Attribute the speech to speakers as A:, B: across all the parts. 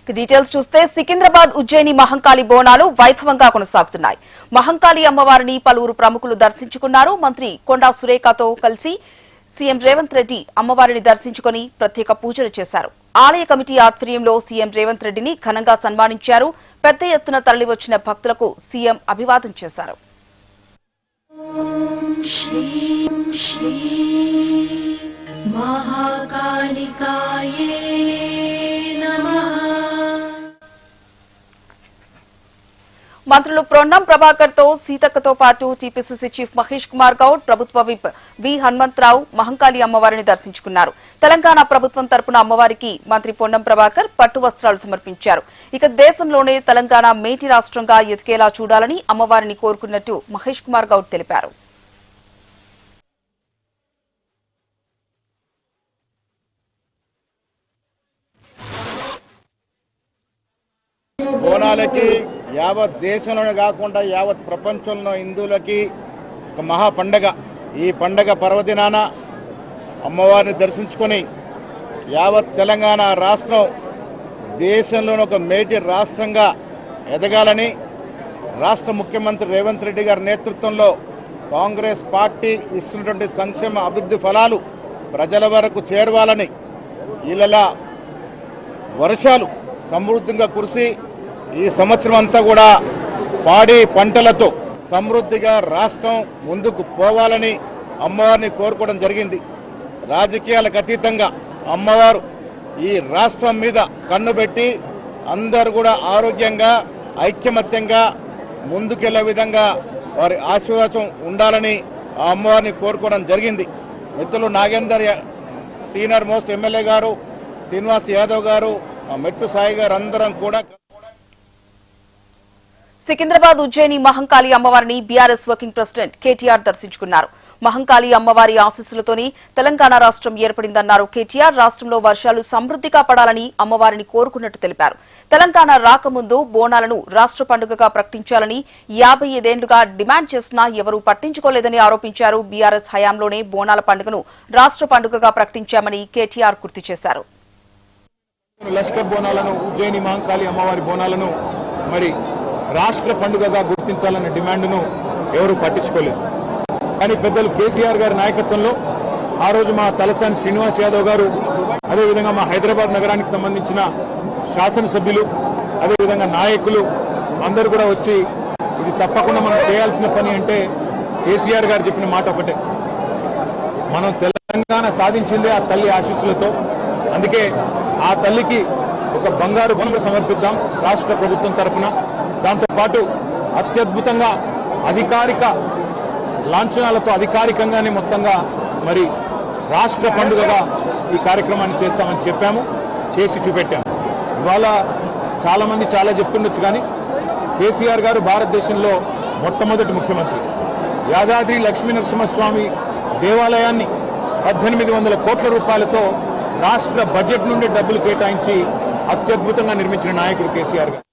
A: Details చూస్తే సికింద్రాబాద్ ఉజ్జయిని మహంకాళి బోనాలు వైభవంగా కొనసాగుతున్నాయి. మహంకాళి అమ్మవారిని పలువురు ప్రముఖులు దర్శించుకున్నారు. మంత్రి కొండా సురేఖతో కలిసి సీఎం రేవంత్ రెడ్డి అమ్మవారిని దర్శించుకుని ప్రత్యేక పూజలు చేశారు. ఆలయ కమిటీ ఆధ్వర్యంలో సీఎం రేవంత్ రెడ్డిని ఘనంగా సన్మానించారు. పెద్ద ఎత్తున తరలివచ్చిన భక్తులకు సీఎం అభివాదం చేశారు. మంత్రులు పొన్నం ప్రభాకర్ తో సీతక్కతో పాటు టీపీసీసీ చీఫ్ మహేష్ కుమార్ గౌడ్, ప్రభుత్వ విప్ వి హనుమంతరావు మహంకాళి అమ్మవారిని దర్శించుకున్నారు. తెలంగాణ ప్రభుత్వం తరపున అమ్మవారికి మంత్రి పొన్నం ప్రభాకర్ పట్టు వస్త్రాలు సమర్పించారు. ఇక దేశంలోనే తెలంగాణ మేటి రాష్ట్రంగా ఎదిగేలా చూడాలని అమ్మవారిని కోరుకున్నట్టు మహేష్ కుమార్ గౌడ్ తెలిపారు.
B: బోనాలకి యావత్ దేశంలోనే కాకుండా యావత్ ప్రపంచంలో హిందువులకి ఒక మహా పండగ. ఈ పండగ పర్వదినాన అమ్మవారిని దర్శించుకొని యావత్ తెలంగాణ రాష్ట్రం దేశంలోని ఒక మేటి రాష్ట్రంగా ఎదగాలని రాష్ట్ర ముఖ్యమంత్రి రేవంత్ రెడ్డి గారి నేతృత్వంలో కాంగ్రెస్ పార్టీ ఇస్తున్నటువంటి సంక్షేమ అభివృద్ధి ఫలాలు ప్రజల వరకు చేరవాలని, ఇలా వర్షాలు సమృద్ధిగా కురిసి ఈ సంవత్సరం అంతా కూడా పాడి పంటలతో సమృద్ధిగా రాష్ట్రం ముందుకు పోవాలని అమ్మవారిని కోరుకోవడం జరిగింది. రాజకీయాలకు అతీతంగా అమ్మవారు ఈ రాష్ట్రం మీద కన్ను పెట్టి అందరూ కూడా ఆరోగ్యంగా ఐక్యమత్యంగా ముందుకెళ్లే విధంగా వారి ఆశీర్వాదం ఉండాలని ఆ అమ్మవారిని కోరుకోవడం జరిగింది. మిత్రులు నాగేందర్ సీనియర్ మోస్ట్ ఎమ్మెల్యే గారు, శ్రీనివాస్ యాదవ్ గారు, మెట్టు సాయి గారు అందరం కూడా
A: సికింద్రాబాద్ ఉజ్జయిని మహంకాళి అమ్మవారిని బీఆర్ఎస్ వర్కింగ్ ప్రెసిడెంట్ కేటీఆర్ దర్శించుకున్నారు. మహంకాళి అమ్మవారి ఆశీస్సులతోని తెలంగాణ రాష్ట్రం ఏర్పడిందన్నారు కేటీఆర్. రాష్ట్రంలో వర్షాలు సమృద్ధిగా పడాలని అమ్మవారిని కోరుకున్నట్టు తెలిపారు. తెలంగాణ రాకముందు బోనాలను రాష్ట్ర పండుగగా ప్రకటించాలని 55 ఏళ్లుగా డిమాండ్ చేసినా ఎవరూ పట్టించుకోలేదని ఆరోపించారు. బీఆర్ఎస్ హయాంలోనే బోనాల పండుగను రాష్ట్ర పండుగగా ప్రకటించామని కేటీఆర్ గుర్తు చేశారు.
C: లష్కర్ బోనాలను, ఉజ్జయిని మహంకాళి అమ్మవారి బోనాలను మరి రాష్ట్ర పండుగగా గుర్తించాలన్న డిమాండ్ను ఎవరూ పట్టించుకోలేదు. కానీ పెద్దలు కేసీఆర్ గారి నాయకత్వంలో ఆ రోజు మా తలసాని శ్రీనివాస్ యాదవ్ గారు, అదేవిధంగా మా హైదరాబాద్ నగరానికి సంబంధించిన శాసనసభ్యులు, అదేవిధంగా నాయకులు అందరూ కూడా వచ్చి ఇది తప్పకుండా మనం చేయాల్సిన పని అంటే కేసీఆర్ గారు చెప్పిన మాట ఒకటే, మనం తెలంగాణ సాధించిందే ఆ తల్లి ఆశీస్సులతో. అందుకే ఆ తల్లికి ఒక బంగారు బొమ్మ సమర్పిద్దాం రాష్ట్ర ప్రభుత్వం తరఫున. దాంతోపాటు అత్యద్భుతంగా అధికారిక లాంఛనాలతో అధికారికంగానే మొత్తంగా మరి రాష్ట్ర పండుగగా ఈ కార్యక్రమాన్ని చేస్తామని చెప్పాము, చేసి చూపెట్టాము. ఇవాళ చాలామంది చాలా చెప్తుండొచ్చు, కానీ కేసీఆర్ గారు భారతదేశంలో మొట్టమొదటి ముఖ్యమంత్రి. యాదాద్రి లక్ష్మీ నరసింహస్వామి దేవాలయాన్ని 1800 కోట్ల రూపాయలతో రాష్ట్ర బడ్జెట్ నుండి డబ్బులు కేటాయించి అత్యద్భుతంగా నిర్మించిన నాయకుడు కేసీఆర్ గారు.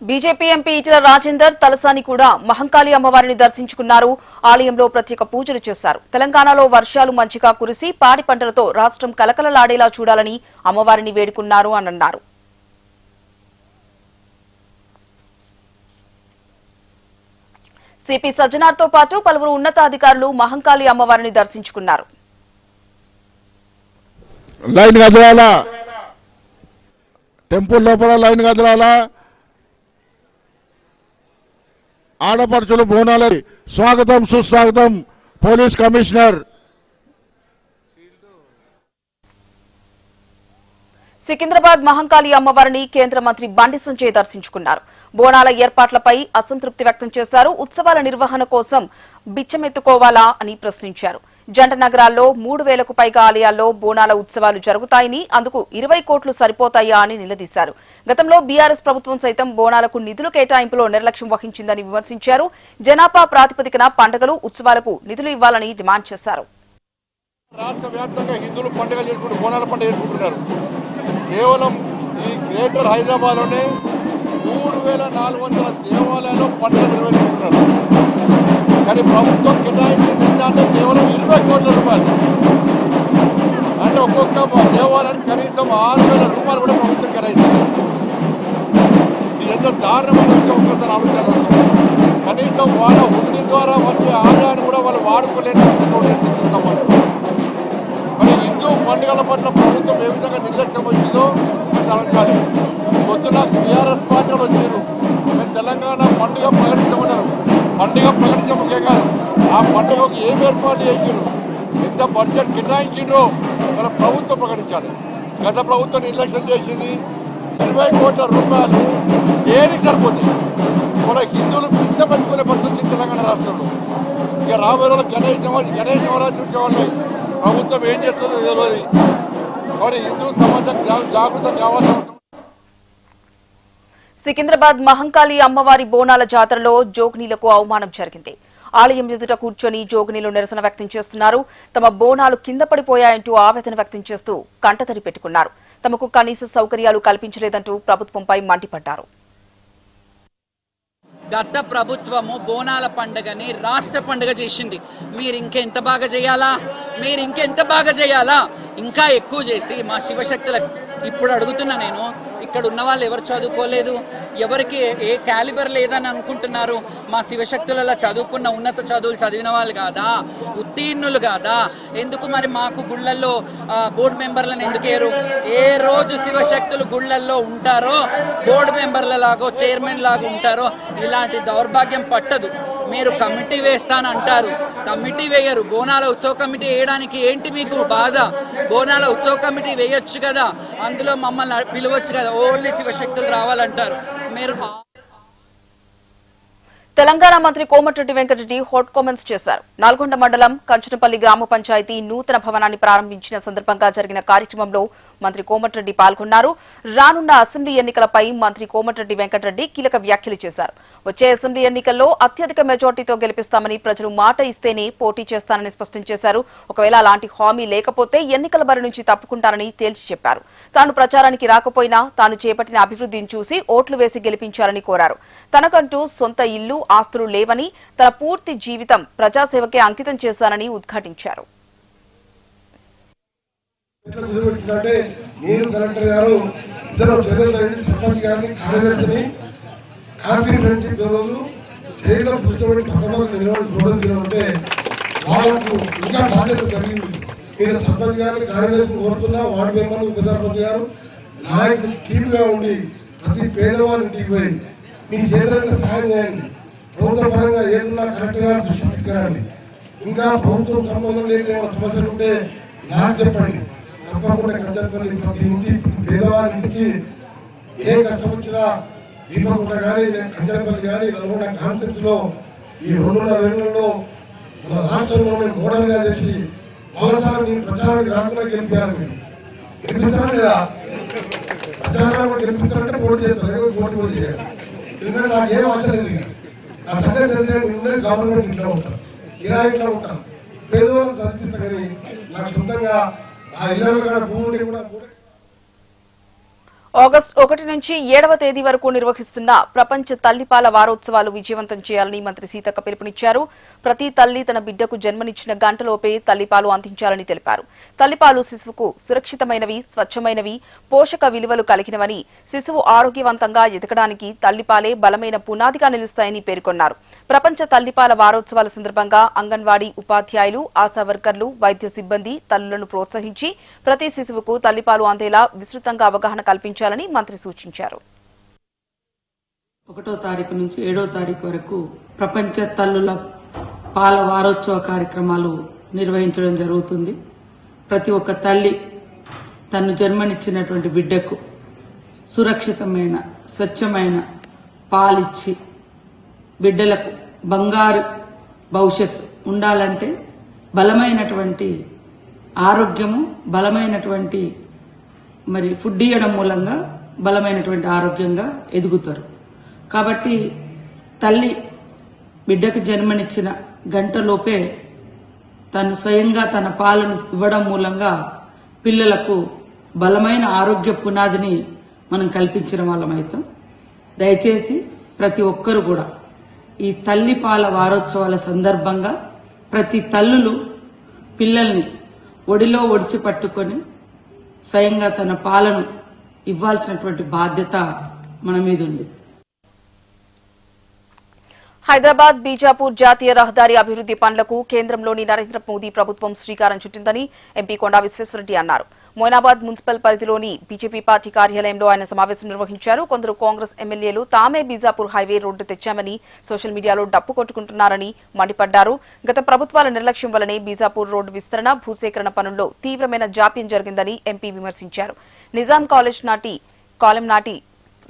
A: బీజేపీ ఎంపీ ఈటెల రాజేందర్, తలసాని కూడా మహంకాళి అమ్మవారిని దర్శించుకున్నారు. ఆలయంలో ప్రత్యేక పూజలు చేశారు. తెలంగాణలో వర్షాలు మంచిగా కురిసి పాడి పంటలతో రాష్ట్రం కలకలలాడేలా చూడాలని అమ్మవారిని వేడుకున్నారు అని అన్నారు. సిపి సజ్జనార్తో పాటు పలువురు ఉన్నతాధికారులు మహంకాళి అమ్మవారిని దర్శించుకున్నారు.
D: లైన్ కదలాలా, టెంపుల్ లోపల లైన్ కదలాలా, ఆడపడుచులు బోనాలని స్వాగతం సుస్వాగతం. పోలీస్ కమిషనర్
A: సికింద్రాబాద్ మహంకాళి అమ్మవారిని కేంద్ర మంత్రి బండి సంజయ్ దర్శించుకున్నారు. బోనాల ఏర్పాట్లపై అసంతృప్తి వ్యక్తం చేశారు. ఉత్సవాల నిర్వహణ కోసం బిచ్చమెత్తుకోవాలా అని ప్రశ్నించారు. జంట నగరాల్లో 3000కు పైగా ఆలయాల్లో బోనాల ఉత్సవాలు జరుగుతాయని, అందుకు 20 కోట్లు సరిపోతాయా అని నిలదీశారు. గతంలో బీఆర్ఎస్ ప్రభుత్వం సైతం బోనాలకు నిధులు కేటాయింపులో నిర్లక్ష్యం వహించిందని విమర్శించారు. జనాభా ప్రాతిపదికన పండుగలు, ఉత్సవాలకు నిధులు ఇవ్వాలని డిమాండ్ చేశారు.
E: రాష్ట్ర వ్యాప్తంగా హిందువులు పండుగలు చేసుకుంటూ బోనాల పండుగ చేసుకుంటున్నారు. కేవలం ఈ గ్రేటర్ హైదరాబాద్లోనే 3400 దేవాలయాల్లో పండుగ నిర్వహించుకుంటున్నారు. కానీ ప్రభుత్వం కేటాయించింది అంటే కేవలం 20 కోట్ల రూపాయలు. అంటే ఒక్కొక్క దేవాలయానికి కనీసం కనీసం 6,000 రూపాయలు కూడా ప్రభుత్వం కేటాయిస్తుంది. ఇది ఎంతో దారుణమైన విషయం. ఒక్కసారి ఆలోచించాల్సిన కనీసం వాళ్ళ హుండీ ద్వారా వచ్చే ఆదాయాన్ని కూడా వాళ్ళు వాడుకోలేని మరి హిందూ పండుగల పట్ల ప్రభుత్వం ఏ విధంగా నిర్లక్ష్యం వచ్చిందో తలంచాలి. పొద్దున టీఆర్ఎస్ పార్టీలు వచ్చారు, మేము తెలంగాణ పండుగ ప్రకటించమన్నారు. పండుగ ప్రకటించే కాదు, ఆ పండుగకు ఏం ఏర్పాటు చేసారు, ఎంత బడ్జెట్ కేటాయించిండ్రో మన ప్రభుత్వం ప్రకటించాలి. గత ప్రభుత్వం నిర్లక్ష్యం చేసింది. 20 కోట్ల రూపాయలు దేనికి సరిపోతుంది? మన హిందువులు పిచ్చబెట్టుకునే పరిస్థితి తెలంగాణ రాష్ట్రంలో. ఇక రాబోయే రోజులు గణేష్ నవరాత్రి వచ్చే వాళ్ళు ప్రభుత్వం ఏం చేస్తుందో తెలియదు. కాబట్టి హిందూ సమాజం జాగృతం కావాల్సిన అవసరం.
A: సికింద్రాబాద్ మహంకాళి అమ్మవారి బోనాల జాతరలో జోగినీలకు అవమానం జరిగింది. ఆలయం ఎదుట కూర్చొని జోగినీలు నిరసన వ్యక్తం చేస్తున్నారు. తమ బోనాలు కింద పడిపోయాయంటూ ఆవేదన వ్యక్తం చేస్తూ కంటతడి పెట్టుకున్నారు. తమకు కనీస సౌకర్యాలు కల్పించలేదంటూ ప్రభుత్వంపై మండిపడ్డారు.
F: గత ప్రభుత్వము బోనాల పండుగని రాష్ట్ర పండుగ చేసింది. మీరు ఇంకెంత బాగా చేయాలా? ఇంకా ఎక్కువ చేసి మా శివశక్తులకు ఇప్పుడు అడుగుతున్నా నేను, ఇక్కడ ఉన్న వాళ్ళు ఎవరు చదువుకోలేదు, ఎవరికి ఏ క్యాలిబర్ లేదని అనుకుంటున్నారు? మా శివశక్తులలో చదువుకున్న ఉన్నత చదువులు చదివిన వాళ్ళు కాదా? ఉత్తీర్ణులు కాదా? ఎందుకు మరి మాకు గుళ్ళల్లో బోర్డు మెంబర్లను ఎందుకు ఏరు? ఏ రోజు శివశక్తులు గుళ్ళల్లో ఉంటారో బోర్డు మెంబర్ల లాగో చైర్మన్ లాగా ఉంటారో ఇలాంటి దౌర్భాగ్యం పట్టదు. మీరు కమిటీ వేస్తానంటారు, కమిటీ వేయరు. బోనాల ఉత్సవ కమిటీ వేయడానికి ఏంటి మీకు బాధ? బోనాల ఉత్సవ కమిటీ వేయొచ్చు కదా, అందులో మమ్మల్ని పిలవచ్చు కదా, ఓన్లీ శివశక్తులు రావాలంటారు మీరు.
A: తెలంగాణ మంత్రి కోమటిరెడ్డి వెంకటరెడ్డి హాట్ కామెంట్స్ చేశారు. నల్గొండ మండలం కంచనపల్లి గ్రామ పంచాయతీ నూతన భవనాన్ని ప్రారంభించిన సందర్భంగా జరిగిన కార్యక్రమంలో మంత్రి కోమటిరెడ్డి పాల్గొన్నారు. రానున్న అసెంబ్లీ ఎన్నికలపై మంత్రి కోమటిరెడ్డి వెంకటరెడ్డి కీలక వ్యాఖ్యలు చేశారు. వచ్చే అసెంబ్లీ ఎన్నికల్లో అత్యధిక మెజార్టీతో గెలిపిస్తామని, ప్రజలు మాట ఇస్తేనే పోటీ చేస్తానని స్పష్టం చేశారు. ఒకవేళ అలాంటి హామీ లేకపోతే ఎన్నికల బరి నుంచి తప్పుకుంటారని తేల్చి చెప్పారు. తాను ప్రచారానికి రాకపోయినా తాను చేపట్టిన అభివృద్ధిని చూసి ఓట్లు వేసి గెలిపించాలని కోరారు. తనకంటూ సొంత ఇల్లు, ఆస్తులు లేవని, తన పూర్తి జీవితం ప్రజాసేవకే అంకితం చేశానని ఉద్ఘాటించారు.
G: నేను కలెక్టర్ గారు ఇద్దరు సర్పంచ్ గారిని కార్యదర్శిని హ్యాపీ ఫ్రెండ్షిప్ రోజు జైల్లో పుస్తకం పక్కపక్క నిలబడి వాళ్ళకు ఇంకా బాధ్యత కలిగింది. నేను సర్పంచ్ గారిని కార్యదర్శిని కోరుతున్నా, వార్డు మెంబర్లు, ఉప సర్పంచ్ గారు నాయకులు టీమ్గా ఉండి ప్రతి పేదవాళ్ళ ఇంటికి పోయి మీ చేతులంతా సహాయం చేయండి. ప్రభుత్వ పరంగా ఏదన్నా కలెక్టర్ గారు దృష్టి తీసుకురండి. ఇంకా ప్రభుత్వం సంబంధం లేని ఏమైనా సమస్యలు ఉంటే నాకు చెప్పండి. తప్పకుండా కంచనపల్లి ప్రతి ఇంటి పేదవారి ఇంటికి ఏ కష్టం వచ్చినా దీపకుంట కానీ, కంచనపల్లి కానీ, నల్గొండ కాన్ఫరెన్స్ లో ఈ 2.5 ఏళ్లలో మన రాష్ట్రంలోనే మోడల్ గా చేసి మరోసారి నేను ప్రచారానికి రాకుండా గెలిపాను. మీరు గెలిపిస్తారా లేదా? ప్రచారాన్ని గెలిపిస్తారంటే పోటీ చేస్తారు, పోటీ కూడా చేయాలి. ఎందుకంటే నాకు ఏం ఆశ లేదు. నా చదివే గవర్నమెంట్ ఇంట్లో ఉంటాను, కిరాయి ఇంట్లో ఉంటాను, పేదవాళ్ళని చదివిస్తా. కానీ నాకు సొంతంగా
A: ఆగస్టు 1 నుంచి 7వ తేదీ వరకు నిర్వహిస్తున్న ప్రపంచ తల్లిపాల వారోత్సవాలు విజయవంతం చేయాలని మంత్రి సీతక్క పిలుపునిచ్చారు. ప్రతి తల్లి తన బిడ్డకు జన్మనిచ్చిన గంటలోపే తల్లిపాలు అందించాలని తెలిపారు. తల్లిపాలు శిశువుకు సురక్షితమైనవి, స్వచ్ఛమైనవి, పోషక విలువలు కలిగినవని, శిశువు ఆరోగ్యవంతంగా ఎదగడానికి తల్లిపాలే బలమైన పునాదిగా నిలుస్తాయని పేర్కొన్నారు. ప్రపంచ తల్లిపాల వారోత్సవాల సందర్భంగా అంగన్వాడీ ఉపాధ్యాయులు, ఆశా వర్కర్లు, వైద్య సిబ్బంది తల్లులను ప్రోత్సహించి ప్రతి శిశువుకు తల్లిపాలు అందేలా విస్తృతంగా అవగాహన కల్పించాలని మంత్రి సూచించారు.
H: 1వ తారీఖు నుంచి 7వ తారీఖు వరకు ప్రపంచ తల్లుల పాల వారోత్సవ కార్యక్రమాలు నిర్వహించడం జరుగుతుంది. ప్రతి ఒక్క తల్లి తను జన్మనిచ్చినటువంటి బిడ్డకు సురక్షితమైన, స్వచ్ఛమైన పాలిచ్చి బిడ్డలకు బంగారు భవిష్యత్తు ఉండాలంటే బలమైనటువంటి ఆరోగ్యము, బలమైనటువంటి మరి ఫుడ్ ఇవ్వడం మూలంగా బలమైనటువంటి ఆరోగ్యంగా ఎదుగుతారు. కాబట్టి తల్లి బిడ్డకు జన్మనిచ్చిన గంటలోపే తను స్వయంగా తన పాలను ఇవ్వడం మూలంగా పిల్లలకు బలమైన ఆరోగ్య పునాదిని మనం కల్పించిన వాళ్ళమైతాం. దయచేసి ప్రతి ఒక్కరు కూడా ఈ తల్లి పాల వారోత్సవాల సందర్భంగా ప్రతి తల్లులు పిల్లల్ని ఒడిలో ఒడిచి పట్టుకొని స్వయంగా తన పాలన ఇవ్వాల్సినటువంటి బాధ్యత మన మీద ఉంది.
A: హైదరాబాద్ బీజాపూర్ జాతీయ రహదారి అభివృద్ది పనులకు కేంద్రంలోని నరేంద్ర మోదీ ప్రభుత్వం శ్రీకారం చుట్టిందని ఎంపీ కొండా విశ్వేశ్వరరెడ్డి అన్నారు. మొయినాబాద్ మున్సిపల్ పరిధిలోని బీజేపీ పార్టీ కార్యాలయంలో ఆయన సమావేశం నిర్వహించారు. కొందరు కాంగ్రెస్ ఎమ్మెల్యేలు తామే బీజాపూర్ హైవే రోడ్డు తెచ్చామని సోషల్ మీడియాలో డప్పు కొట్టుకుంటున్నారని మండిపడ్డారు. గత ప్రభుత్వాల నిర్లక్ష్యం వల్లనే బీజాపూర్ రోడ్డు విస్తరణ, భూసేకరణ పనుల్లో తీవ్రమైన జాప్యం జరిగిందని ఎంపీ విమర్శించారు. నిజాం కాలెం నాటి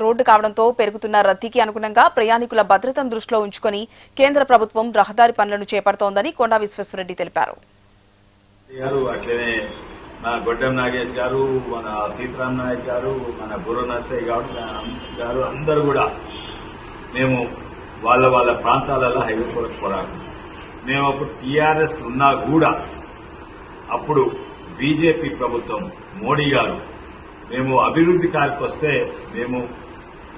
A: రోడ్డు కావడంతో పెరుగుతున్న రద్దీకి అనుగుణంగా ప్రయాణికుల భద్రతను దృష్టిలో ఉంచుకుని కేంద్ర ప్రభుత్వం రహదారి పనులను చేపడుతోందని కొండా విశ్వేశ్వరరెడ్డి తెలిపారు.
I: మన గొడ్డెం నాగేష్ గారు, మన సీతారాం నాయక్ గారు, మన బుర్ర నర్సయ్య గారు అందరూ కూడా మేము వాళ్ళ ప్రాంతాలలో హైవే కొరకు పోరాడుతున్నాం. మేము అప్పుడు టీఆర్ఎస్ ఉన్నా కూడా అప్పుడు బీజేపీ ప్రభుత్వం మోడీ గారు మేము అభివృద్ధి కార్యక్రమం వస్తే మేము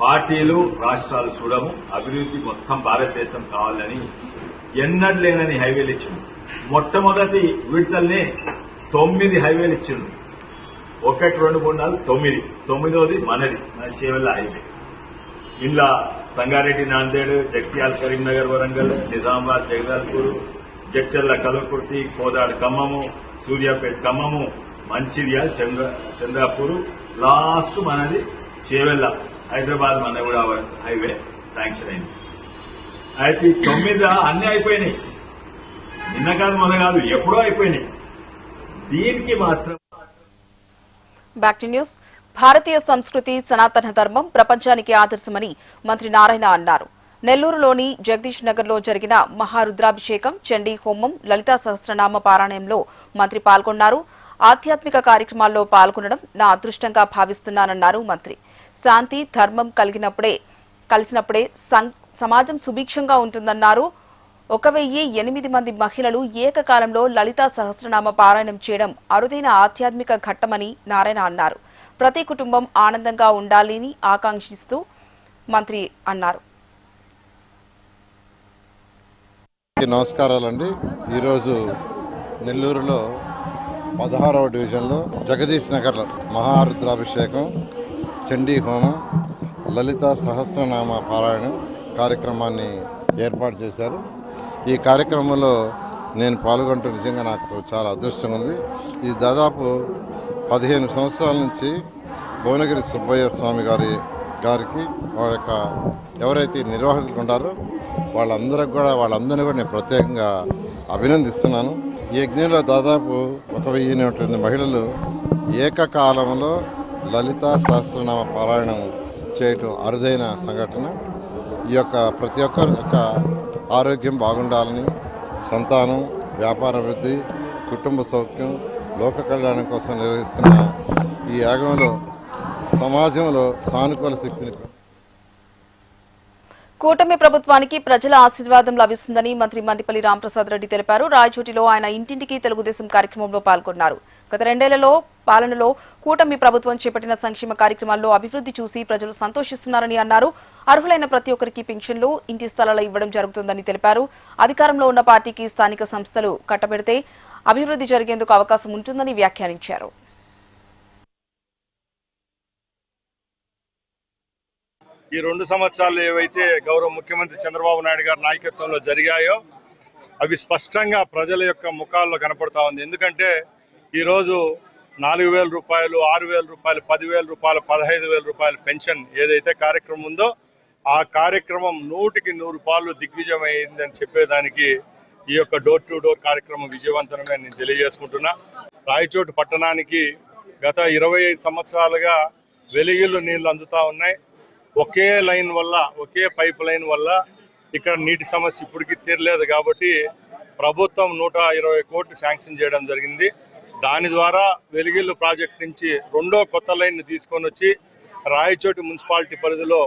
I: పార్టీలు రాష్ట్రాలు చూడము, అభివృద్ధి మొత్తం భారతదేశం కావాలని ఎన్నడూ లేనని హైవేలు ఇచ్చిండు. మొట్టమొదటి విడతల్ని 9 హైవేలు ఇచ్చిండు. 1, 2, 3, 4, 9. మన చేవెళ్ళ హైవే. ఇంట్లో సంగారెడ్డి, నాందేడ్, జగిత్యాల, కరీంనగర్, వరంగల్, నిజామాబాద్, జగదాల్పూర్, జడ్చర్ల, కల్వకుర్తి, కోదాడ, ఖమ్మము, సూర్యాపేట, ఖమ్మము, మంచిర్యాల, చంద్రాపూర్, లాస్ట్ మనది చేవెళ్ళ హైదరాబాద్ మన కూడా హైవే శాంక్షన్ అయింది. అయితే 9 అన్ని అయిపోయినాయి. నిన్న కాదు మొన్న కాదు, ఎప్పుడో అయిపోయినాయి. దీనికి మాత్రం
A: బ్యాక్ టు న్యూస్. భారతీయ సంస్కృతి, సనాతన ధర్మం ప్రపంచానికి ఆదర్శమని మంత్రి నారాయణ అన్నారు. నెల్లూరులోని జగదీష్ నగర్ లో జరిగిన మహారుద్రాభిషేకం, చండీ హోమం, లలితా సహస్రనామ పారాయణంలో మంత్రి పాల్గొన్నారు. ఆధ్యాత్మిక కార్యక్రమాల్లో పాల్గొనడం నా అదృష్టంగా భావిస్తున్నానన్నారు మంత్రి. శాంతి, ధర్మం కలిసినప్పుడే సమాజం సుభిక్షంగా ఉంటుందన్నారు. 1008 మంది మహిళలు ఏకకాలంలో లలితా సహస్రనామ పారాయణం చేయడం అరుదైన ఆధ్యాత్మిక ఘట్టమని నారాయణ అన్నారు. ప్రతి కుటుంబం ఆనందంగా ఉండాలని ఆకాంక్షిస్తూ మంత్రి అన్నారు.
D: నమస్కారాలండి. ఈరోజు నెల్లూరులో 16వ డివిజన్లో జగదీష్ నగర్ మహారుద్రాభిషేకం, చండీ హోమం, లలితా సహస్రనామ పారాయణం కార్యక్రమాన్ని ఏర్పాటు చేశారు. ఈ కార్యక్రమంలో నేను పాల్గొంటూ నిజంగా నాకు చాలా అదృష్టం ఉంది. ఇది దాదాపు 15 సంవత్సరాల నుంచి భువనగిరి సుబ్బయ్య స్వామి గారికి వాళ్ళ యొక్క ఎవరైతే నిర్వాహకులు ఉన్నారో వాళ్ళందరినీ కూడా నేను ప్రత్యేకంగా అభినందిస్తున్నాను. ఈ యజ్ఞంలో దాదాపు 1008 మహిళలు ఏకకాలంలో లలితా సహస్రనామ పారాయణం చేయటం అరుదైన సంఘటన. ఈ యొక్క ప్రతి ఒక్కరి యొక్క ఆరోగ్యం బాగుండాలని, సంతానం, వ్యాపార వృద్ధి, కుటుంబ సౌఖ్యం, లోక కళ్యాణం కోసం నిర్వహిస్తున్న ఈ యాగంలో సమాజంలో సానుకూల శక్తిని
A: కూటమి ప్రభుత్వానికి ప్రజల ఆశీర్వాదం లభిస్తుందని మంత్రి మండిపల్లి రాంప్రసాద్ రెడ్డి తెలిపారు. రాయచోటిలో ఆయన ఇంటింటికి తెలుగుదేశం కార్యక్రమంలో పాల్గొన్నారు. గత 2 ఏళ్లలో పాలనలో కూటమి ప్రభుత్వం చేపట్టిన సంక్షేమ కార్యక్రమాల్లో అభివృద్ధి చూసి ప్రజలు సంతోషిస్తున్నారని అన్నారు. అర్హులైన ప్రతి ఒక్కరికి పింఛన్లు, ఇంటి స్థలాలు ఇవ్వడం జరుగుతుందని తెలిపారు. అధికారంలో ఉన్న పార్టీకి స్థానిక సంస్థలు కట్టబెడితే అభివృద్ధి జరిగేందుకు అవకాశం ఉంటుందని వ్యాఖ్యానించారు.
J: ఈ 2 సంవత్సరాలు ఏవైతే గౌరవ ముఖ్యమంత్రి చంద్రబాబు నాయుడు గారి నాయకత్వంలో జరిగాయో అవి స్పష్టంగా ప్రజల యొక్క ముఖాల్లో కనపడతా ఉంది. ఎందుకంటే ఈరోజు 4,000 రూపాయలు, 6,000 రూపాయలు, 10,000 రూపాయలు, 15,000 రూపాయల పెన్షన్ ఏదైతే కార్యక్రమం ఉందో ఆ కార్యక్రమం 100కి 100 పాలు దిగ్విజయం అయిందని చెప్పేదానికి ఈ యొక్క డోర్ టు డోర్ కార్యక్రమం విజయవంతంగా నేను తెలియజేసుకుంటున్నా. రాయచోటి పట్టణానికి గత 25 సంవత్సరాలుగా వెలిగిళ్ళు నీళ్లు అందుతా ఉన్నాయి. ఒకే లైన్ వల్ల, ఒకే పైప్ లైన్ వల్ల ఇక్కడ నీటి సమస్య ఇప్పటికీ తీరలేదు. కాబట్టి ప్రభుత్వం 120 కోట్లు శాంక్షన్ చేయడం జరిగింది. దాని ద్వారా వెలిగిళ్ళు ప్రాజెక్ట్ నుంచి 2వ కొత్త లైన్ తీసుకొని వచ్చి రాయచోటి మున్సిపాలిటీ పరిధిలో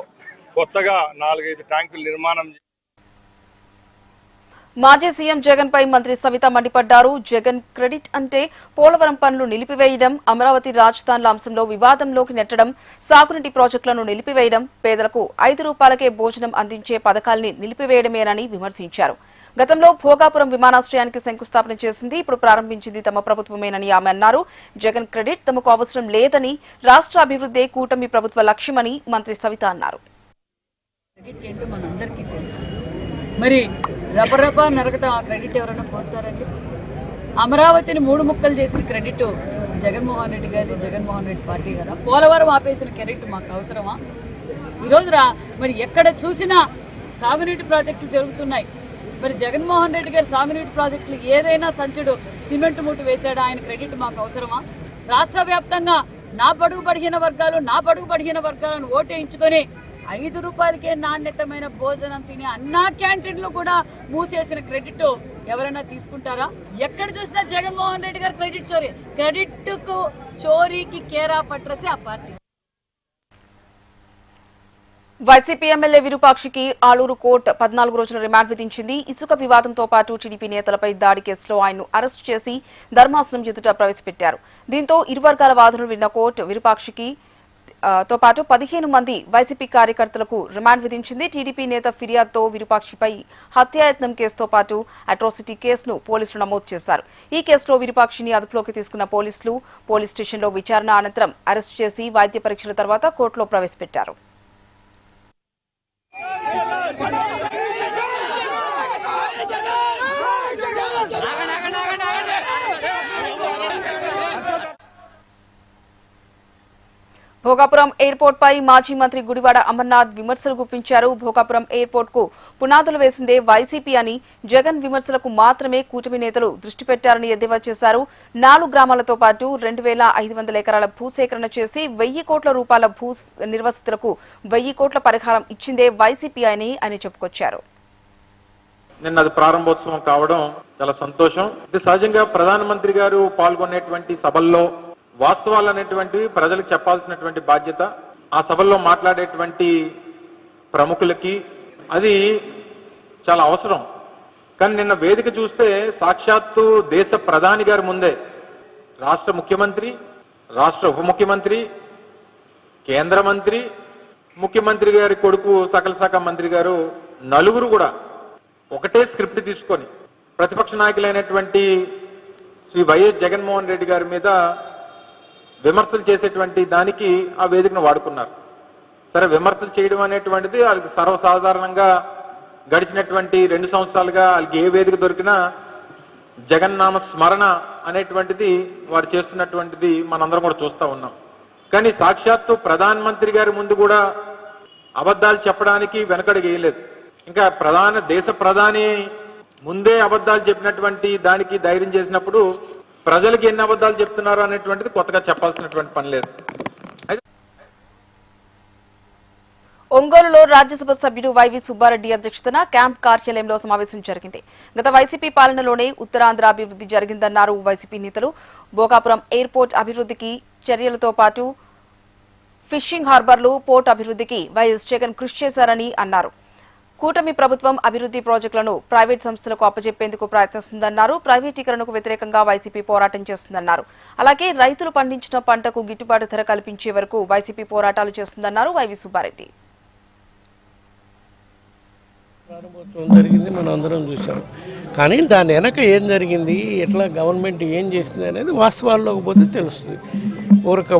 J: కొత్తగా 4-5 ట్యాంకుల నిర్మాణం.
A: మాజీ సీఎం జగన్ పై మంత్రి సవిత మండిపడ్డారు. జగన్ క్రెడిట్ అంటే పోలవరం పనులు నిలిపివేయడం, అమరావతి రాజధానుల అంశంలో వివాదంలోకి నెట్టడం, సాగునీటి ప్రాజెక్టులను నిలిపివేయడం, పేదలకు 5 రూపాయలకే భోజనం అందించే పథకాల్ని నిలిపివేయడమేనని విమర్శించారు. గతంలో భోగాపురం విమానాశ్రయానికి శంకుస్థాపన చేసింది, ఇప్పుడు ప్రారంభించింది తమ ప్రభుత్వమేనని ఆమె అన్నారు. జగన్ క్రెడిట్ తమకు అవసరం లేదని, రాష్ట్ర అభివృద్ధే కూటమి ప్రభుత్వ లక్ష్యమని మంత్రి సవిత అన్నారు.
K: క్రెడిట్ ఏంటో మనందరికీ తెలుసు. మరి రపరపా నరకటం ఆ క్రెడిట్ ఎవరైనా కోరుతారండి? అమరావతిని 3 ముక్కలు చేసిన క్రెడిట్ జగన్మోహన్ రెడ్డి గారి, జగన్మోహన్ రెడ్డి పార్టీ కదా. పోలవరం ఆపేసిన క్రెడిట్ మాకు అవసరమా? ఈరోజు మరి ఎక్కడ చూసినా సాగునీటి ప్రాజెక్టులు జరుగుతున్నాయి. మరి జగన్మోహన్ రెడ్డి గారి సాగునీటి ప్రాజెక్టులు ఏదైనా సంచుడు సిమెంట్ ముట్టు వేశాడా? ఆయన క్రెడిట్ మాకు అవసరమా? రాష్ట్ర వ్యాప్తంగా నా బడుగు బడిగిన వర్గాలను ఓటేయించుకొని 5 రూపాయలకే నాణ్యతమైన భోజనం తినే అన్నా క్యాంటీన్లు కూడా మూసేసిన క్రెడిట్ ఎవరైనా తీసుకుంటారా? ఎక్కడ చూసినా జగన్మోహన్ రెడ్డి గారు క్రెడిట్కు చోరీకి కేర్ ఆఫ్ అడ్రస్ ఆ పార్టీ.
A: వైసీపీ ఎమ్మెల్యే విరూపాక్షికి ఆలూరు కోర్టు 14 రోజుల రిమాండ్ విధించింది. ఇసుక వివాదంతో పాటు టీడీపీ నేతలపై దాడి కేసులో ఆయన్ను అరెస్టు చేసి ధర్మాసనం ఎదుట ప్రవేశపెట్టారు. దీంతో ఇరు వర్గాల వాదనలు విన్న కోర్టు విరూపాక్షికి తో పాటు 15 మంది వైసీపీ కార్యకర్తలకు రిమాండ్ విధించింది. టీడీపీ నేత ఫిర్యాదుతో విరూపాక్షిపై హత్యాయత్నం కేసుతో పాటు అట్రాసిటీ కేసును పోలీసులు నమోదు చేశారు. ఈ కేసులో విరూపాక్షిని అదుపులోకి తీసుకున్న పోలీసులు పోలీస్ స్టేషన్లో విచారణ అనంతరం అరెస్టు చేసి వైద్య పరీక్షల తర్వాత కోర్టులో ప్రవేశపెట్టారు. భోగాపురం ఎయిర్పోర్ట్ పై మాజీ మంత్రి గుడివాడ అమర్నాథ్ విమర్శలు గుప్పించారు. భోగాపురం ఎయిర్పోర్ట్ కు పునాదులు వేసిందే వైసీపీ అని, జగన్ విమర్శలకు మాత్రమే కూటమి నేతలు దృష్టి పెట్టారని ఎద్దేవా చేశారు. 4 గ్రామాలతో పాటు 2500 ఎకరాల భూసేకరణ చేసి 1000 కోట్ల రూపాయల భూ నిర్వసితులకు 1000 కోట్ల పరిహారం ఇచ్చిందే వైసీపీ అని ఆయన చెప్పుకొచ్చారు.
C: నిన్న అది ప్రారంభోత్సవం కావడం చాలా సంతోషం. సహజంగా ప్రధానమంత్రి గారు పాల్గొనేటువంటి సభల్లో వాస్తవాలు అనేటువంటివి ప్రజలకు చెప్పాల్సినటువంటి బాధ్యత ఆ సభల్లో మాట్లాడేటువంటి ప్రముఖులకి అది చాలా అవసరం. కానీ నిన్న వేదిక చూస్తే సాక్షాత్తు దేశ ప్రధాని గారి ముందే రాష్ట్ర ముఖ్యమంత్రి, రాష్ట్ర ఉప ముఖ్యమంత్రి, కేంద్ర మంత్రి, ముఖ్యమంత్రి గారి కొడుకు సకల శాఖ మంత్రి గారు నలుగురు కూడా ఒకటే స్క్రిప్ట్ తీసుకొని ప్రతిపక్ష నాయకులైనటువంటి శ్రీ వైఎస్ జగన్మోహన్ రెడ్డి గారి మీద విమర్శలు చేసేటువంటి దానికి ఆ వేదికను వాడుకున్నారు. సరే, విమర్శలు చేయడం అనేటువంటిది వాళ్ళకి సర్వసాధారణంగా గడిచినటువంటి 2 సంవత్సరాలుగా వాళ్ళకి ఏ వేదిక దొరికినా జగన్నామ స్మరణ అనేటువంటిది వారు చేస్తున్నటువంటిది మనందరం కూడా చూస్తూ ఉన్నాం. కానీ సాక్షాత్తు ప్రధానమంత్రి గారి ముందు కూడా అబద్ధాలు చెప్పడానికి వెనకడుగు వేయలేదు. ఇంకా దేశ ప్రధాని ముందే అబద్ధాలు చెప్పినటువంటి దానికి ధైర్యం చేసినప్పుడు ప్రజలకు ఎన్ని అబద్ధాలు చెప్తున్నారు అనేటువంటిది కొత్తగా చెప్పాల్సినటువంటి పని లేదు.
A: ఒంగోలులో రాజ్యసభ సభ్యుడు వైవి సుబ్బారెడ్డి అధ్యక్షతన క్యాంప్ కార్యాలయంలో సమావేశం జరిగింది. గత వైసీపీ పాలనలోనే ఉత్తరాంధ్ర అభివృద్ధి జరిగిందన్నారు వైసీపీ నేతలు. భోగాపురం ఎయిర్పోర్ట్ అభివృద్ధికి చర్యలతో పాటు ఫిషింగ్ హార్బర్లు, పోర్ట్ అభివృద్ధికి వైఎస్ జగన్ కృషి చేశారని అన్నారు. కూటమి ప్రభుత్వం అభివృద్ధి ప్రాజెక్టులను ప్రైవేట్ సంస్థలకు అప్పజెప్పేందుకు ప్రయత్నిస్తుందన్నారు. ప్రైవేటీకరణకు వ్యతిరేకంగా వైసీపీ పోరాటం చేస్తుందన్నారు. అలాగే రైతులు పండించిన పంటకు గిట్టుబాటు ధర కల్పించే వరకు వైసీపీ పోరాటాలు చేస్తుందన్నారు వైవి సుబ్బారెడ్డి.
L: ప్రారంభోత్సవం జరిగింది, మనం అందరం చూసాం. కానీ దాని వెనక ఏం జరిగింది, ఎట్లా గవర్నమెంట్ ఏం చేసింది అనేది వాస్తవాల్లోకి పోతే తెలుస్తుంది.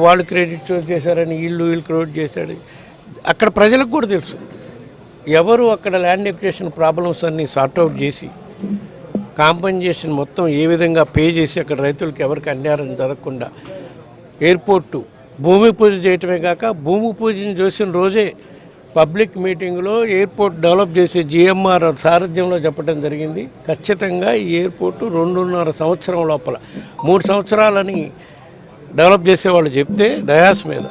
L: వాళ్ళు క్రెడిట్ చేశారని వీళ్ళు క్రెడిట్ చేశాడు. అక్కడ ప్రజలకు కూడా తెలుసు ఎవరు అక్కడ ల్యాండ్ ఎక్విజిషన్ ప్రాబ్లమ్స్ అన్నీ సార్ట్అవుట్ చేసి కాంపెన్సేషన్ మొత్తం ఏ విధంగా పే చేసి అక్కడ రైతులకు ఎవరికి అన్యాయం జరగకుండా ఎయిర్పోర్టు భూమి పూజ చేయటమే కాక భూమి పూజను చేసిన రోజే పబ్లిక్ మీటింగ్లో ఎయిర్పోర్ట్ డెవలప్ చేసే జిఎంఆర్ సారథ్యంలో చెప్పడం జరిగింది. ఖచ్చితంగా ఈ ఎయిర్పోర్టు 2.5 సంవత్సరం లోపల 3 సంవత్సరాలని డెవలప్ చేసేవాళ్ళు చెప్తే డయాస్ మీద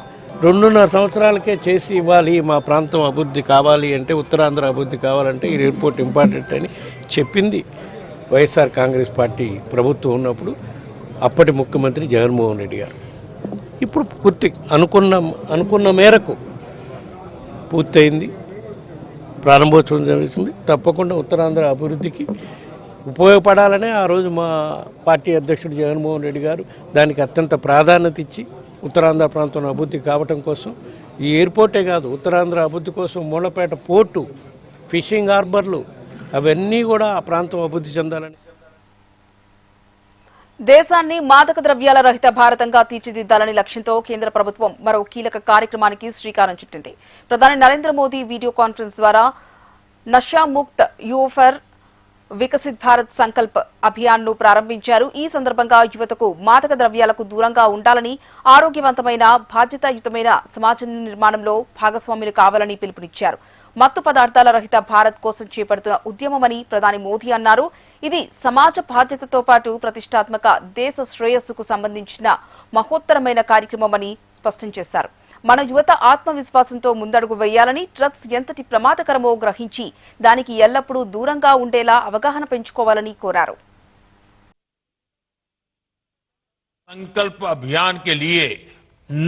L: 2.5 సంవత్సరాలకే చేసి ఇవ్వాలి. మా ప్రాంతం అభివృద్ధి కావాలి అంటే, ఉత్తరాంధ్ర అభివృద్ధి కావాలంటే ఈ ఎయిర్పోర్ట్ ఇంపార్టెంట్ అని చెప్పింది వైఎస్ఆర్ కాంగ్రెస్ పార్టీ ప్రభుత్వం ఉన్నప్పుడు అప్పటి ముఖ్యమంత్రి జగన్మోహన్ రెడ్డి గారు. ఇప్పుడు పూర్తి అనుకున్న మేరకు పూర్తయింది, ప్రారంభోత్సవం జరుగుతుంది. తప్పకుండా ఉత్తరాంధ్ర అభివృద్ధికి ఉపయోగపడాలనే ఆ రోజు మా పార్టీ అధ్యక్షుడు జగన్మోహన్ రెడ్డి గారు దానికి అత్యంత ప్రాధాన్యత ఇచ్చి ఉత్తరాంధ్ర ప్రాంతంలో అభివృద్ధి కావటం కోసం ఈ ఎయిర్పోర్టే కాదు ఉత్తరాంధ్ర అభివృద్ధి కోసం మూలపేట పోర్టు, ఫిషింగ్ హార్బర్లు, అవన్నీ కూడా ఆ ప్రాంతం అభివృద్ధి చెందాలని.
A: దేశాన్ని మాదక ద్రవ్యాల రహిత భారతంగా తీర్చిదిద్దాలని లక్ష్యంతో కేంద్ర ప్రభుత్వం మరో కీలక కార్యక్రమానికి శ్రీకారం చుట్టింది. ప్రధాని నరేంద్ర మోదీ వీడియో కాన్ఫరెన్స్ ద్వారా నషా ముక్త్ యువఫర్ వికసిత్ భారత్ సంకల్ప్ అభియాన్ ను ప్రారంభించారు. ఈ సందర్భంగా యువతకు మాదక ద్రవ్యాలకు దూరంగా ఉండాలని, ఆరోగ్యవంతమైన బాధ్యతాయుతమైన సమాజ నిర్మాణంలో భాగస్వాములు కావాలని పిలుపునిచ్చారు. మత్తు పదార్థాల రహిత భారత్ కోసం చేపడుతున్న ఉద్యమమని ప్రధాని మోదీ అన్నారు. ఇది సమాజ బాధ్యతతో పాటు ప్రతిష్టాత్మక దేశ శ్రేయస్సుకు సంబంధించిన మహోత్తరమైన కార్యక్రమమని స్పష్టం చేశారు. మన యువత ఆత్మవిశ్వాసంతో ముందడుగు వేయాలని, డ్రగ్స్ ఎంతటి ప్రమాదకరమో గ్రహించి దానికి ఎల్లప్పుడూ దూరంగా ఉండేలా అవగాహన పెంచుకోవాలని కోరారు.
M: संकल्प अभियान के लिए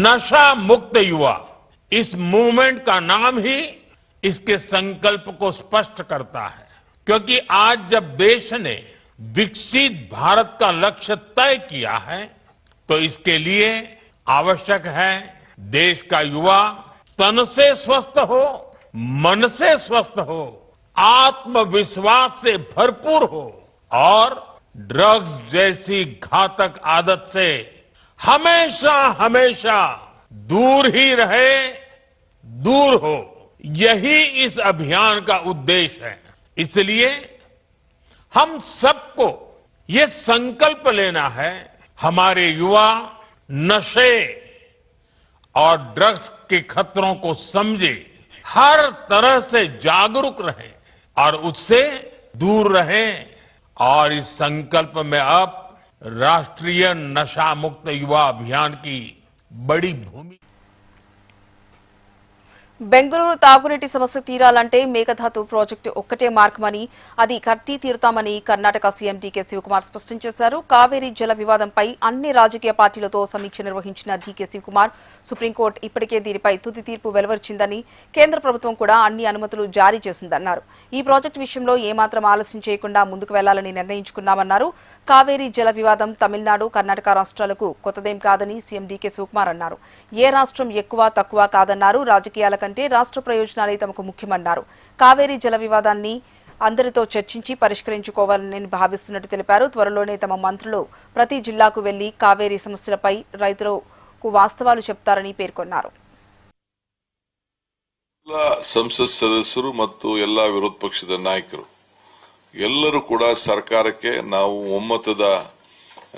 M: नशा मुक्त युवा, इस मूवमेंट का नाम ही इसके संकल्प को स्पष्ट करता है, क्योंकि आज जब देश ने विकसित भारत का लक्ष्य तय किया है तो इसके लिए आवश्यक है देश का युवा तन से स्वस्थ हो, मन से स्वस्थ हो, आत्मविश्वास से भरपूर हो और ड्रग्स जैसी घातक आदत से हमेशा हमेशा दूर ही रहे, दूर हो। यही इस अभियान का उद्देश्य है। इसलिए हम सबको ये संकल्प लेना है, हमारे युवा नशे और ड्रग्स के खतरों को समझे, हर तरह से जागरूक रहे और उससे दूर रहे। और इस संकल्प में अब राष्ट्रीय नशा मुक्त युवा अभियान की बड़ी भूमिका।
A: బెంగళూరు తాగునీటి సమస్య తీరాలంటే మేఘధాతు ప్రాజెక్టు ఒక్కటే మార్గమని, అది కట్టి తీరుతామని కర్ణాటక సీఎం డీకే శివకుమార్ స్పష్టం చేశారు. కావేరీ జల వివాదంపై అన్ని రాజకీయ పార్టీలతో సమీక్ష నిర్వహించిన డీకే శివకుమార్ సుప్రీంకోర్టు ఇప్పటికే దీనిపై తుది తీర్పు వెలువరించిందని, కేంద్ర ప్రభుత్వం కూడా అన్ని అనుమతులు జారీ చేసిందన్నారు. ఈ ప్రాజెక్టు విషయంలో ఏమాత్రం ఆలస్యం చేయకుండా ముందుకు వెళ్లాలని నిర్ణయించుకున్నామన్నారు. కావేరీ జల వివాదం తమిళనాడు, కర్ణాటక రాష్ట్రాలకు కొత్తదేం కాదని సీఎం డీకే శివకుమార్ అన్నారు. ఏ రాష్ట్రం ఎక్కువ తక్కువ కాదన్నారు. రాజకీయాల కంటే రాష్ట్ర ప్రయోజనాలే తమకు ముఖ్యమన్నారు. కావేరీ జల వివాదాన్ని అందరితో చర్చించి పరిష్కరించుకోవాలని నేను భావిస్తున్నట్టు తెలిపారు. త్వరలోనే తమ మంత్రులు ప్రతి జిల్లాకు వెళ్లి కావేరీ సమస్యలపై రైతులకు వాస్తవాలు చెప్తారని పేర్కొన్నారు.
N: ಸಂಸತ್ ಸದಸ್ಯರು ಮತ್ತು ಎಲ್ಲಾ ವಿರೋಧ ಪಕ್ಷದ ನಾಯಕರು ಎಲ್ಲರೂ ಕೂಡ ಸರ್ಕಾರಕ್ಕೆ ನಾವು ಒಮ್ಮತದ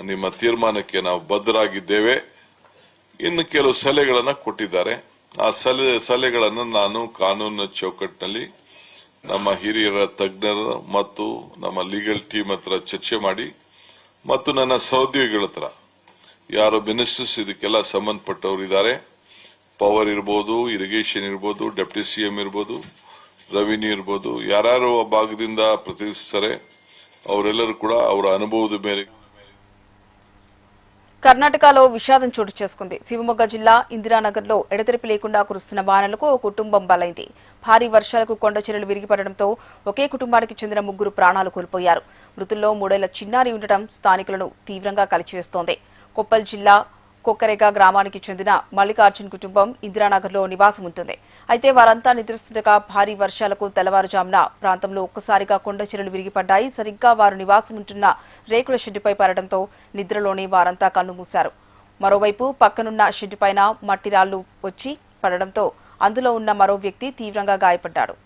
N: ನಿಮ್ಮ ತೀರ್ಮಾನಕ್ಕೆ ನಾವು ಬದ್ಧರಾಗಿದ್ದೇವೆ. ಇನ್ನು ಕೆಲವು ಸಲಹೆಗಳನ್ನು ಕೊಟ್ಟಿದ್ದಾರೆ. ಆ ಸಲಹೆಗಳನ್ನು ನಾನು ಕಾನೂನಿನ ಚೌಕಟ್ಟಿನಲ್ಲಿ ನಮ್ಮ ಹಿರಿಯರ ತಜ್ಞರು ಮತ್ತು ನಮ್ಮ ಲೀಗಲ್ ಟೀಮ್ ಹತ್ರ ಚರ್ಚೆ ಮಾಡಿ ಮತ್ತು ನನ್ನ ಸಹೋದ್ಯೋಗಿಗಳ ಹತ್ರ ಯಾರು ಮಿನಿಸ್ಟರ್ಸ್ ಇದಕ್ಕೆಲ್ಲ ಸಂಬಂಧಪಟ್ಟವರು ಇದ್ದಾರೆ, ಪವರ್ ಇರ್ಬೋದು, ಇರಿಗೇಷನ್ ಇರ್ಬೋದು, ಡೆಪ್ಟಿ ಸಿಎಂ ಇರ್ಬೋದು, ರೆವಿನ್ಯೂ ಇರ್ಬೋದು, ಯಾರ್ಯಾರು ಆ ಭಾಗದಿಂದ ಪ್ರತಿನಿಧಿಸ್ತಾರೆ ಅವರೆಲ್ಲರೂ ಕೂಡ ಅವರ ಅನುಭವದ ಮೇಲೆ.
A: కర్ణాటకలో విషాదం చోటు చేసుకుంది. శివమొగ్గ జిల్లా ఇందిరానగర్లో ఎడతెరిపి లేకుండా కురుస్తున్న వానలకు ఓ కుటుంబం బలైంది. భారీ వర్షాలకు కొండ చర్యలు విరిగిపడడంతో ఒకే కుటుంబానికి చెందిన 3 ప్రాణాలు కోల్పోయారు. మృతుల్లో 3 ఏళ్ల చిన్నారి ఉండటం స్థానికులను తీవ్రంగా కలిచివేస్తోంది. కొప్పల్ జిల్లా కొక్కరేగా గ్రామానికి చెందిన మల్లికార్జున్ కుటుంబం ఇందిరానగర్లో నివాసం ఉంటుంది. అయితే వారంతా నిద్రిస్తుండగా భారీ వర్షాలకు తెల్లవారుజామున ప్రాంతంలో ఒక్కసారిగా కొండ చర్యలు విరిగిపడ్డాయి. సరిగ్గా వారు నివాసం ఉంటున్న రేకుల షెడ్డుపై పడడంతో నిద్రలోనే వారంతా కన్నుమూశారు. మరోవైపు పక్కనున్న షెడ్డుపైన మట్టి రాళ్లు వచ్చి పడడంతో అందులో ఉన్న మరో వ్యక్తి తీవ్రంగా గాయపడ్డాడు.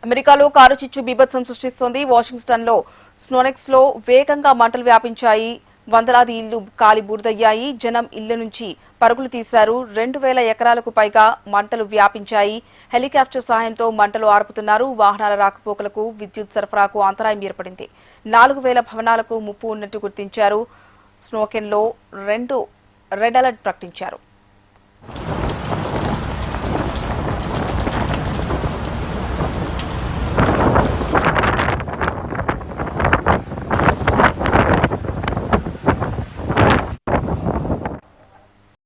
A: అమెరికాలో కారు చిచ్చు బీభత్సం సృష్టిస్తోంది. వాషింగ్టన్లో స్నోనెక్స్ లో వేగంగా మంటలు వ్యాపించాయి. వందలాది ఇళ్లు కాలి బూడిదయ్యాయి. జనం ఇళ్ల నుంచి పరుగులు తీశారు. 2000 ఎకరాలకు పైగా మంటలు వ్యాపించాయి. హెలికాప్టర్ సహాయంతో మంటలు ఆర్పుతున్నారు. వాహనాల రాకపోకలకు, విద్యుత్ సరఫరాకు అంతరాయం ఏర్పడింది. 4000 భవనాలకు ముప్పు ఉన్నట్టు గుర్తించారు. స్నోకెన్లో 2 రెడ్ అలర్ట్ ప్రకటించారు.